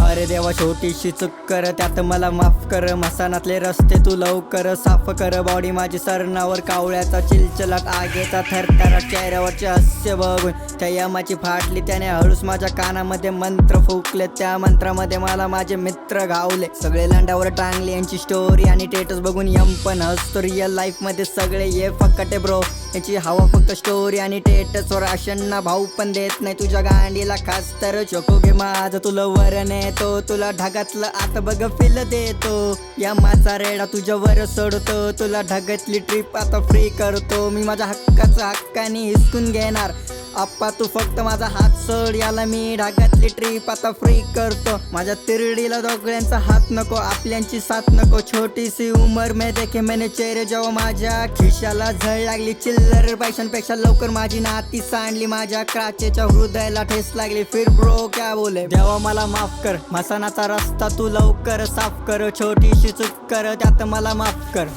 अरे देवा छोटीशी चूक कर, त्यात मला माफ कर. मसानातले रस्ते तू लवकर साफ कर. बॉडी माझी सरणावर कावळ्याचा चिलचलाट, आगेचा थरथरा चेहऱ्यावरचे हास्य बघून त्या यमाची फाटली. त्याने हळूच माझ्या कानामध्ये मंत्र फुकले, त्या मंत्रामध्ये मला माझे मित्र घावले. सगळे लांडावर टांगले यांची स्टोरी आणि स्टेटस बघून यम पण हसतो. रिअल लाईफ मध्ये सगळे ये फकटे ब्रो, याची हवा फक्त स्टोरी आणि स्टेटसवर. आशंना भाऊ पण देत नाही तुझ्या गांडीला खास तर. चोको घे माझं तुला वरण येतो, तुला ढगातलं आता बघ फील देतो. यमाचा रेडा तुझ्या वर सोडतो, तुला ढगातली ट्रिप आता फ्री करतो. मी माझ्या हक्काचं हक्काने हिसकून घेणार. आप्पा तू फक्त माझा हात सोड, याला मी ढगातली ट्रिप आता फ्री करतो. माझ्या तिरडीला दोघड्यांचा हात नको, आपल्यांची साथ नको. छोटी सी उमर में देखे मैंने चेहरे, जेव्हा माझ्या खिशाला झळ लागली चिल्लर पैशांपेक्षा लवकर माझी नाती सांडली. माझ्या क्राचेच्या हृदयाला ठेस लागली. फिर ब्रो क्या बोले, देवा मला माफ कर. मसानाचा रस्ता तू लवकर साफ कर. छोटीशी चूक कर, त्यात मला माफ कर.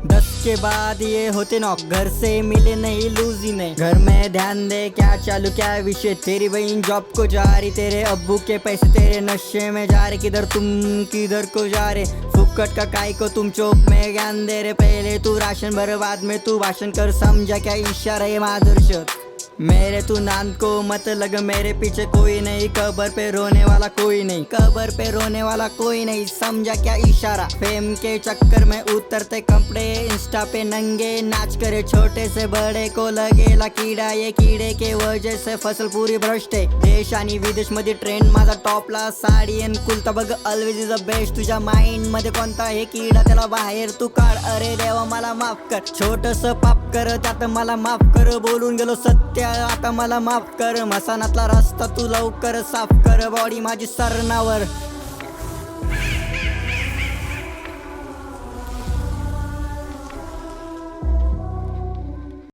10 के बाद ये होते नॉक, घर से मिले नहीं लूज ही नहीं. घर में ध्यान दे क्या चालू क्या विषय. तेरी बहन जॉब को जा रही, तेरे अब्बू के पैसे तेरे नशे में जा रहे. किधर तुम किधर को जा रहे, फुकट का काय को तुम चौक में ज्ञान दे रहे. पहले तू राशन भर, बाद में तू भाषण कर. समझा क्या इशारा है मादरशत. मेरे तू नाम को मत लग, मेरे पीछे कोई नहीं. कबर पे रोने वाला कोई नहीं, कबर पे रोने वाला कोई नहीं. समझा क्या इशारा. फेम के चक्कर में उतरते कपड़े, इंस्टा पे नंगे नाच करे. छोटे से बड़े को लगेला कीड़ा, ये कीड़े के वजह से फसल पूरी भ्रष्ट है. देश आणि विदेश मध्ये ट्रेंड माझा टॉपला. साडी अन कुलता बघ ऑलवेज इज द बेस्ट. तुझ्या माइंड मध्ये कोणता हे कीडा, त्याला बाहेर तू काढ. अरे देवा मला माफ कर. छोटस पाप कर, त्यात मला माफ कर. बोलून गेलो सत्य, आता मला माफ कर. मसानातला रस्ता तू लवकर साफ कर. बॉडी माझी सरणावर